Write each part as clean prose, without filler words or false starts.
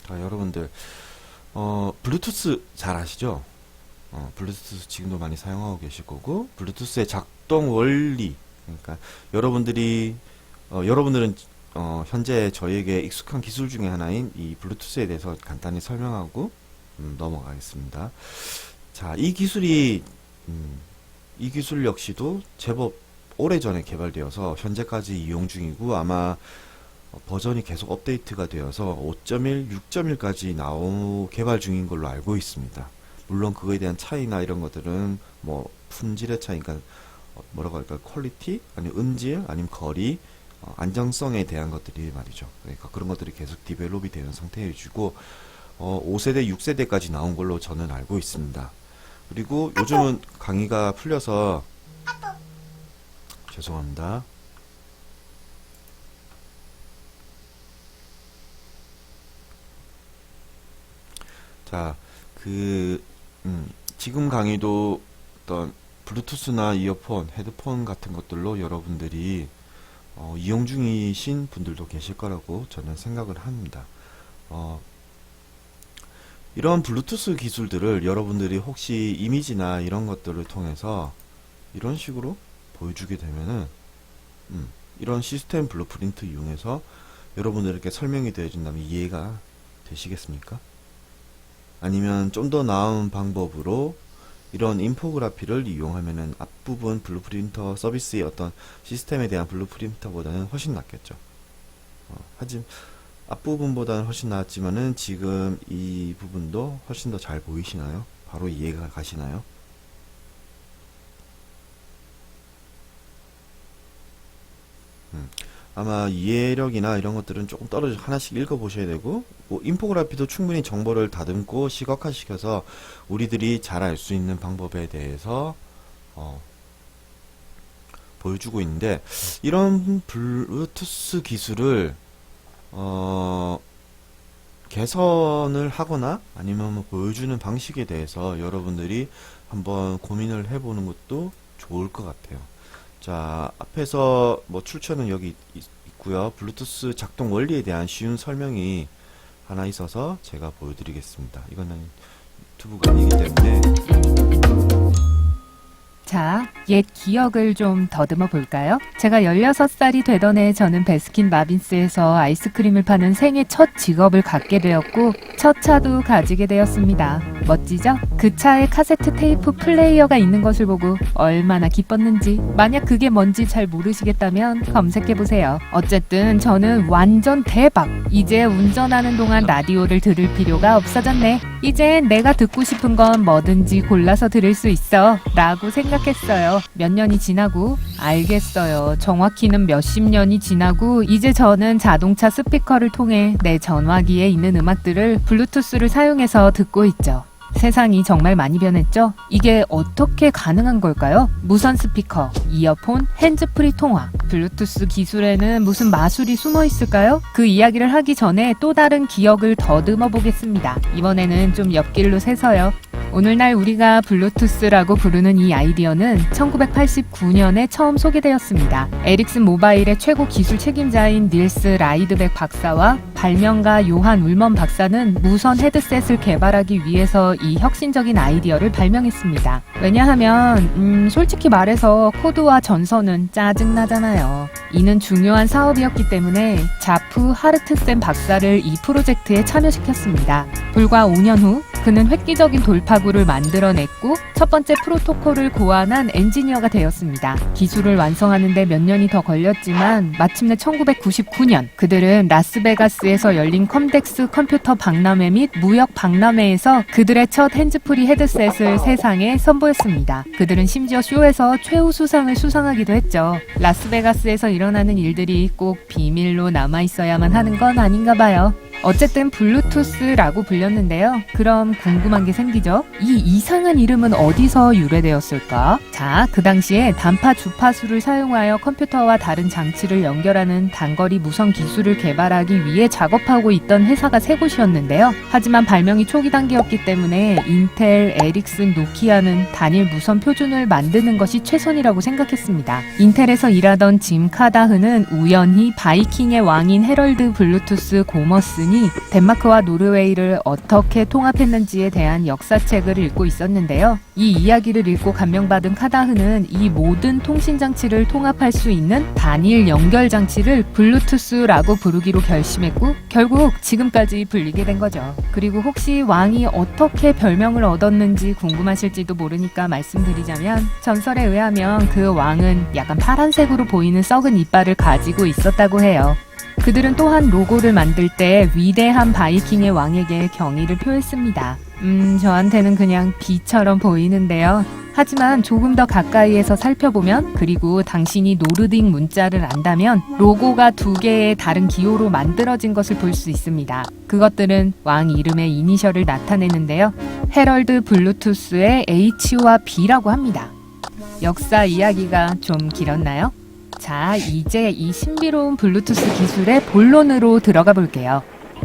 자, 여러분들 블루투스 잘 아시죠? 블루투스 지금도 많이 사용하고 계실 거고, 블루투스의 작동 원리, 그러니까 여러분들은 현재 저희에게 익숙한 기술 중에 하나인 이 블루투스에 대해서 간단히 설명하고 넘어가겠습니다. 자, 이 기술 역시도 제법 오래전에 개발되어서 현재까지 이용 중이고, 아마 버전이 계속 업데이트가 되어서 5.1, 6.1까지 개발 중인 걸로 알고 있습니다. 물론 그거에 대한 차이나 이런 것들은 뭐 품질의 차이, 그러니까 뭐라고 할까, 퀄리티, 아니면 음질, 아니면 거리, 안정성에 대한 것들이 말이죠. 그러니까 그런 것들이 계속 디벨롭이 되는 상태이고, 5세대, 6세대까지 나온 걸로 저는 알고 있습니다. 그리고 요즘은 강의가 풀려서 죄송합니다. 자, 지금 강의도 어떤 블루투스나 이어폰, 헤드폰 같은 것들로 여러분들이 이용 중이신 분들도 계실 거라고 저는 생각을 합니다. 이런 블루투스 기술들을 여러분들이 혹시 이미지나 이런 것들을 통해서 이런 식으로 보여주게 되면은 이런 시스템 블루프린트 이용해서 여러분들에게 설명이 되어준다면 이해가 되시겠습니까? 아니면 좀 더 나은 방법으로 이런 인포그래피를 이용하면은 앞부분 블루프린터 서비스의 어떤 시스템에 대한 블루프린터보다는 훨씬 낫겠죠. 하지만 앞부분보다는 훨씬 낫지만은 지금 이 부분도 훨씬 더 잘 보이시나요? 바로 이해가 가시나요? 아마 이해력이나 이런 것들은 조금 떨어져 하나씩 읽어보셔야 되고, 뭐 인포그래피도 충분히 정보를 다듬고 시각화시켜서 우리들이 잘 알 수 있는 방법에 대해서 보여주고 있는데, 이런 블루투스 기술을 개선을 하거나 아니면 뭐 보여주는 방식에 대해서 여러분들이 한번 고민을 해보는 것도 좋을 것 같아요. 자, 앞에서 뭐 출처는 여기 있고요. 블루투스 작동 원리에 대한 쉬운 설명이 하나 있어서 제가 보여드리겠습니다. 이거는 유튜브가 아니기 때문에. 자, 옛 기억을 좀 더듬어 볼까요? 제가 16살이 되던 해 저는 베스킨라빈스에서 아이스크림을 파는 생애 첫 직업을 갖게 되었고, 첫 차도 가지게 되었습니다. 멋지죠? 그 차에 카세트 테이프 플레이어가 있는 것을 보고 얼마나 기뻤는지, 만약 그게 뭔지 잘 모르시겠다면 검색해보세요. 어쨌든 저는 완전 대박! 이제 운전하는 동안 라디오를 들을 필요가 없어졌네. 이젠 내가 듣고 싶은 건 뭐든지 골라서 들을 수 있어 라고 생각했어요. 몇 년이 지나고, 알겠어요, 정확히는 몇십 년이 지나고, 이제 저는 자동차 스피커를 통해 내 전화기에 있는 음악들을 블루투스를 사용해서 듣고 있죠. 세상이 정말 많이 변했죠? 이게 어떻게 가능한 걸까요? 무선 스피커, 이어폰, 핸즈프리 통화, 블루투스 기술에는 무슨 마술이 숨어 있을까요? 그 이야기를 하기 전에 또 다른 기억을 더듬어 보겠습니다. 이번에는 좀 옆길로 새서요. 오늘날 우리가 블루투스라고 부르는 이 아이디어는 1989년에 처음 소개되었습니다. 에릭슨 모바일의 최고 기술 책임자인 닐스 라이드백 박사와 발명가 요한 울먼 박사는 무선 헤드셋을 개발하기 위해서 이 혁신적인 아이디어를 발명했습니다. 왜냐하면 솔직히 말해서 코드와 전선은 짜증나잖아요. 이는 중요한 사업이었기 때문에 자프 하르트센 박사를 이 프로젝트에 참여시켰습니다. 불과 5년 후 그는 획기적인 돌파구를 만들어냈고 첫 번째 프로토콜을 고안한 엔지니어가 되었습니다. 기술을 완성하는 데 몇 년이 더 걸렸지만 마침내 1999년 그들은 라스베가스에서 열린 컴덱스 컴퓨터 박람회 및 무역 박람회에서 그들의 첫 핸즈프리 헤드셋을 세상에 선보였습니다. 그들은 심지어 쇼에서 최우수상을 수상하기도 했죠. 라스베가스에서 일어나는 일들이 꼭 비밀로 남아있어야만 하는 건 아닌가 봐요. 어쨌든 블루투스라고 불렸는데요. 그럼 궁금한 게 생기죠? 이 이상한 이름은 어디서 유래되었을까? 자, 그 당시에 단파 주파수를 사용하여 컴퓨터와 다른 장치를 연결하는 단거리 무선 기술을 개발하기 위해 작업하고 있던 회사가 세 곳이었는데요. 하지만 발명이 초기 단계였기 때문에 인텔, 에릭슨, 노키아는 단일 무선 표준을 만드는 것이 최선이라고 생각했습니다. 인텔에서 일하던 짐 카다흐는 우연히 바이킹의 왕인 헤럴드 블루투스 고머스니 카다흔이 덴마크와 노르웨이를 어떻게 통합했는지에 대한 역사책을 읽고 있었는데요. 이 이야기를 읽고 감명받은 카다흔은 이 모든 통신장치를 통합할 수 있는 단일 연결장치를 블루투스라고 부르기로 결심했고 결국 지금까지 불리게 된 거죠. 그리고 혹시 왕이 어떻게 별명을 얻었는지 궁금하실지도 모르니까 말씀드리자면 전설에 의하면 그 왕은 약간 파란색으로 보이는 썩은 이빨을 가지고 있었다고 해요. 그들은 또한 로고를 만들 때 위대한 바이킹의 왕에게 경의를 표했습니다. 저한테는 그냥 비처럼 보이는데요. 하지만 조금 더 가까이에서 살펴보면 그리고 당신이 노르딕 문자를 안다면 로고가 두 개의 다른 기호로 만들어진 것을 볼 수 있습니다. 그것들은 왕 이름의 이니셜을 나타내는데요. 헤럴드 블루투스의 H와 B라고 합니다. 역사 이야기가 좀 길었나요? 자, 이제 이 신비로운 블루투스 기술의 본론으로 들어가 볼게요.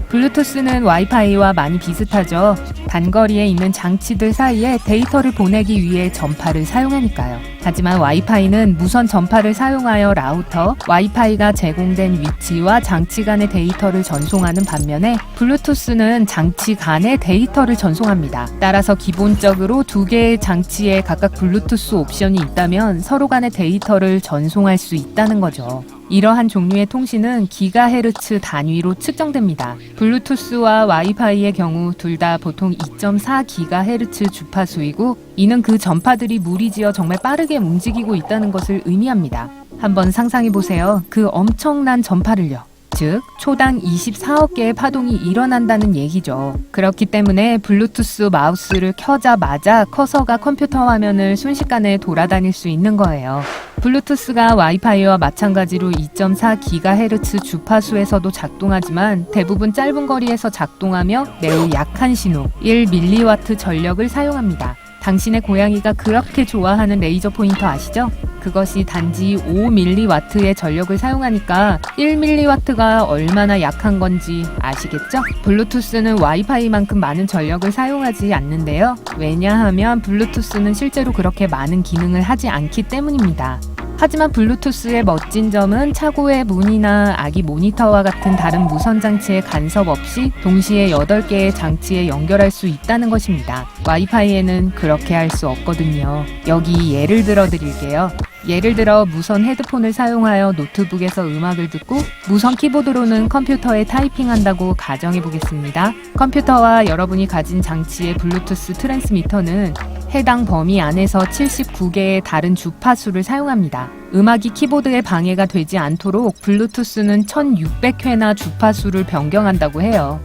블루투스는 와이파이와 많이 비슷하죠. 단거리에 있는 장치들 사이에 데이터를 보내기 위해 전파를 사용하니까요. 하지만 와이파이는 무선 전파를 사용하여 라우터, 와이파이가 제공된 위치와 장치 간의 데이터를 전송하는 반면에 블루투스는 장치 간의 데이터를 전송합니다. 따라서 기본적으로 두 개의 장치에 각각 블루투스 옵션이 있다면 서로 간의 데이터를 전송할 수 있다는 거죠. 이러한 종류의 통신은 기가헤르츠 단위로 측정됩니다. 블루투스와 와이파이의 경우 둘 다 보통 2.4기가헤르츠 주파수이고 이는 그 전파들이 무리지어 정말 빠르게 움직이고 있다는 것을 의미합니다. 한번 상상해보세요. 그 엄청난 전파를요. 즉, 초당 24억 개의 파동이 일어난다는 얘기죠. 그렇기 때문에 블루투스 마우스를 켜자마자 커서가 컴퓨터 화면을 순식간에 돌아다닐 수 있는 거예요. 블루투스가 와이파이와 마찬가지로 2.4기가헤르츠 주파수에서도 작동하지만 대부분 짧은 거리에서 작동하며 매우 약한 신호, 1mW 전력을 사용합니다. 당신의 고양이가 그렇게 좋아하는 레이저 포인터 아시죠? 그것이 단지 5mW의 전력을 사용하니까 1mW가 얼마나 약한 건지 아시겠죠? 블루투스는 와이파이만큼 많은 전력을 사용하지 않는데요. 왜냐하면 블루투스는 실제로 그렇게 많은 기능을 하지 않기 때문입니다. 하지만 블루투스의 멋진 점은 차고의 문이나 아기 모니터와 같은 다른 무선 장치에 간섭 없이 동시에 8개의 장치에 연결할 수 있다는 것입니다. 와이파이에는 그렇게 할 수 없거든요. 여기 예를 들어 드릴게요. 예를 들어 무선 헤드폰을 사용하여 노트북에서 음악을 듣고 무선 키보드로는 컴퓨터에 타이핑한다고 가정해 보겠습니다. 컴퓨터와 여러분이 가진 장치의 블루투스 트랜스미터는 해당 범위 안에서 79개의 다른 주파수를 사용합니다. 음악이 키보드에 방해가 되지 않도록 블루투스는 1600회나 주파수를 변경한다고 해요.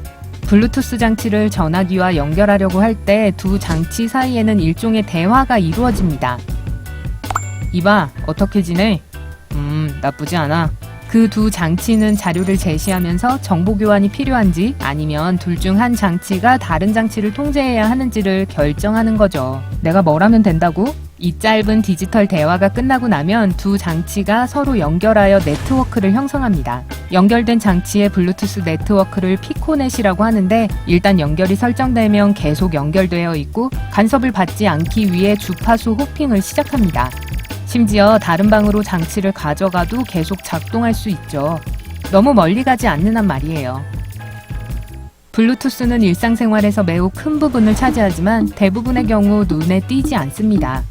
블루투스 장치를 전화기와 연결하려고 할 때 두 장치 사이에는 일종의 대화가 이루어집니다. 이봐, 어떻게 지내? 나쁘지 않아. 그 두 장치는 자료를 제시하면서 정보 교환이 필요한지 아니면 둘 중 한 장치가 다른 장치를 통제해야 하는지를 결정하는 거죠. 내가 뭘 하면 된다고? 이 짧은 디지털 대화가 끝나고 나면 두 장치가 서로 연결하여 네트워크를 형성합니다. 연결된 장치의 블루투스 네트워크를 피코넷이라고 하는데 일단 연결이 설정되면 계속 연결되어 있고 간섭을 받지 않기 위해 주파수 호핑을 시작합니다. 심지어 다른 방으로 장치를 가져가도 계속 작동할 수 있죠. 너무 멀리 가지 않는 한 말이에요. 블루투스는 일상생활에서 매우 큰 부분을 차지하지만 대부분의 경우 눈에 띄지 않습니다.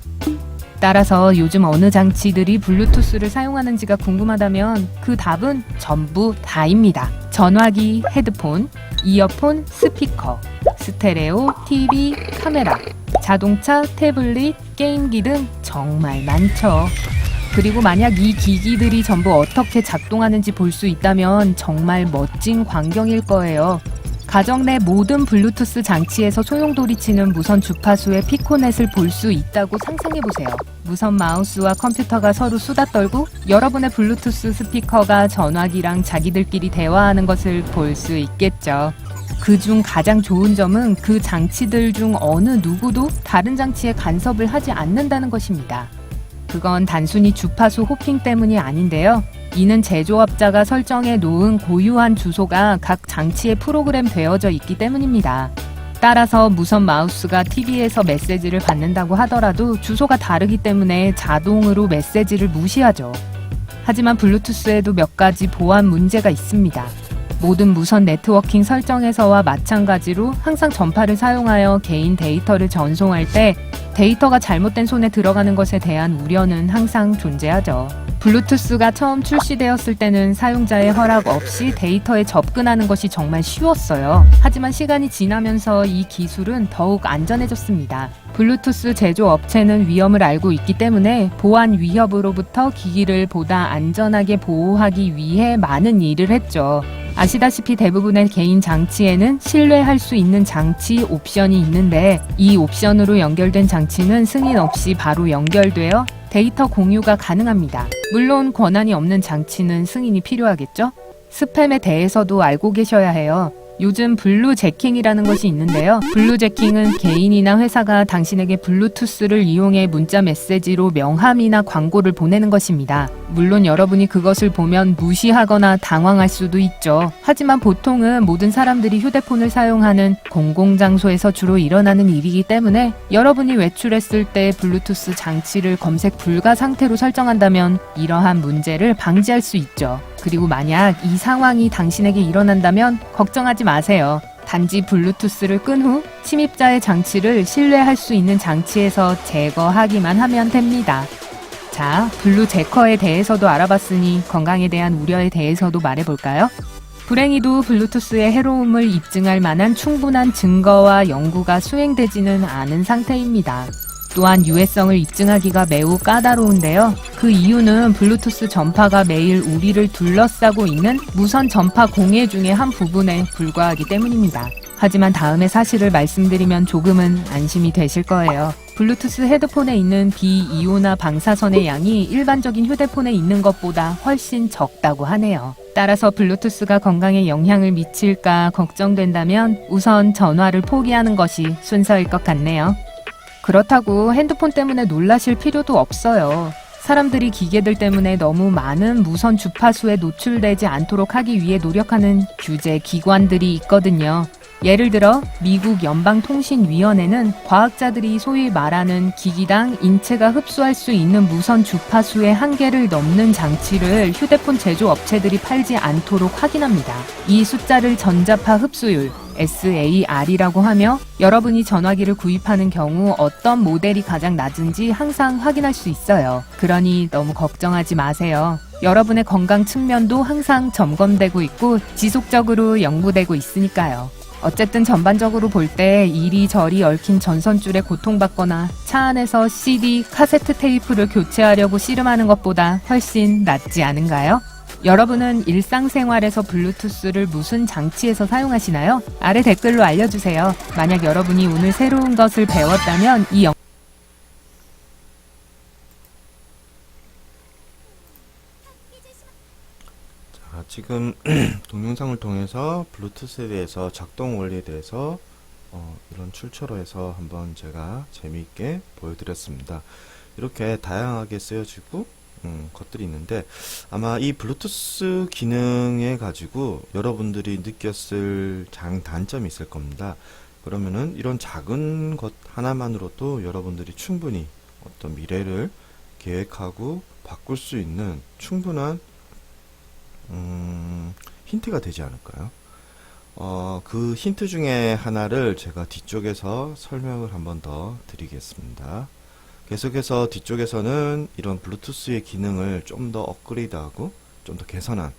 따라서 요즘 어느 장치들이 블루투스를 사용하는지가 궁금하다면 그 답은 전부 다입니다. 전화기, 헤드폰, 이어폰, 스피커, 스테레오, TV, 카메라, 자동차, 태블릿, 게임기 등 정말 많죠. 그리고 만약 이 기기들이 전부 어떻게 작동하는지 볼 수 있다면 정말 멋진 광경일 거예요. 가정 내 모든 블루투스 장치에서 소용돌이치는 무선 주파수의 피코넷을 볼 수 있다고 상상해보세요. 무선 마우스와 컴퓨터가 서로 수다 떨고 여러분의 블루투스 스피커가 전화기랑 자기들끼리 대화하는 것을 볼 수 있겠죠. 그중 가장 좋은 점은 그 장치들 중 어느 누구도 다른 장치에 간섭을 하지 않는다는 것입니다. 그건 단순히 주파수 호핑 때문이 아닌데요. 이는 제조업자가 설정해 놓은 고유한 주소가 각 장치에 프로그램 되어져 있기 때문입니다. 따라서 무선 마우스가 TV에서 메시지를 받는다고 하더라도 주소가 다르기 때문에 자동으로 메시지를 무시하죠. 하지만 블루투스에도 몇 가지 보안 문제가 있습니다. 모든 무선 네트워킹 설정에서와 마찬가지로 항상 전파를 사용하여 개인 데이터를 전송할 때 데이터가 잘못된 손에 들어가는 것에 대한 우려는 항상 존재하죠. 블루투스가 처음 출시되었을 때는 사용자의 허락 없이 데이터에 접근하는 것이 정말 쉬웠어요. 하지만 시간이 지나면서 이 기술은 더욱 안전해졌습니다. 블루투스 제조 업체는 위험을 알고 있기 때문에 보안 위협으로부터 기기를 보다 안전하게 보호하기 위해 많은 일을 했죠. 아시다시피 대부분의 개인 장치에는 신뢰할 수 있는 장치 옵션이 있는데 이 옵션으로 연결된 장치는 승인 없이 바로 연결되어 데이터 공유가 가능합니다. 물론 권한이 없는 장치는 승인이 필요하겠죠? 스팸에 대해서도 알고 계셔야 해요. 요즘 블루제킹이라는 것이 있는데요. 블루제킹은 개인이나 회사가 당신에게 블루투스를 이용해 문자 메시지로 명함이나 광고를 보내는 것입니다. 물론 여러분이 그것을 보면 무시하거나 당황할 수도 있죠. 하지만 보통은 모든 사람들이 휴대폰을 사용하는 공공장소에서 주로 일어나는 일이기 때문에 여러분이 외출했을 때 블루투스 장치를 검색 불가 상태로 설정한다면 이러한 문제를 방지할 수 있죠. 그리고 만약 이 상황이 당신에게 일어난다면 걱정하지 마세요. 단지 블루투스를 끈 후 침입자의 장치를 신뢰할 수 있는 장치에서 제거하기만 하면 됩니다. 자, 블루제커에 대해서도 알아봤으니 건강에 대한 우려에 대해서도 말해볼까요? 불행히도 블루투스의 해로움을 입증할 만한 충분한 증거와 연구가 수행되지는 않은 상태입니다. 또한 유해성을 입증하기가 매우 까다로운데요. 그 이유는 블루투스 전파가 매일 우리를 둘러싸고 있는 무선 전파 공해 중의 한 부분에 불과하기 때문입니다. 하지만 다음의 사실을 말씀드리면 조금은 안심이 되실 거예요. 블루투스 헤드폰에 있는 비이온화 방사선의 양이 일반적인 휴대폰에 있는 것보다 훨씬 적다고 하네요. 따라서 블루투스가 건강에 영향을 미칠까 걱정된다면 우선 전화를 포기하는 것이 순서일 것 같네요. 그렇다고 핸드폰 때문에 놀라실 필요도 없어요. 사람들이 기계들 때문에 너무 많은 무선 주파수에 노출되지 않도록 하기 위해 노력하는 규제 기관들이 있거든요. 예를 들어 미국 연방통신위원회는 과학자들이 소위 말하는 기기당 인체가 흡수할 수 있는 무선 주파수의 한계를 넘는 장치를 휴대폰 제조 업체들이 팔지 않도록 확인합니다. 이 숫자를 전자파 흡수율 SAR이라고 하며 여러분이 전화기를 구입하는 경우 어떤 모델이 가장 낮은지 항상 확인할 수 있어요. 그러니 너무 걱정하지 마세요. 여러분의 건강 측면도 항상 점검되고 있고 지속적으로 연구되고 있으니까요. 어쨌든 전반적으로 볼 때 이리저리 얽힌 전선줄에 고통받거나 차 안에서 CD, 카세트 테이프를 교체하려고 씨름하는 것보다 훨씬 낫지 않은가요? 여러분은 일상생활에서 블루투스를 무슨 장치에서 사용하시나요? 아래 댓글로 알려주세요. 만약 여러분이 오늘 새로운 것을 배웠다면 이 지금 동영상을 통해서 블루투스에 대해서 작동 원리에 대해서 이런 출처로 해서 한번 제가 재미있게 보여드렸습니다. 이렇게 다양하게 쓰여지고 것들이 있는데 아마 이 블루투스 기능에 가지고 여러분들이 느꼈을 장단점이 있을 겁니다. 그러면은 이런 작은 것 하나만으로도 여러분들이 충분히 어떤 미래를 계획하고 바꿀 수 있는 충분한 힌트가 되지 않을까요? 그 힌트 중에 하나를 제가 뒤쪽에서 설명을 한번 더 드리겠습니다. 계속해서 뒤쪽에서는 이런 블루투스의 기능을 좀 더 업그레이드하고 좀 더 개선한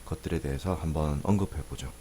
것들에 대해서 한번 언급해 보죠.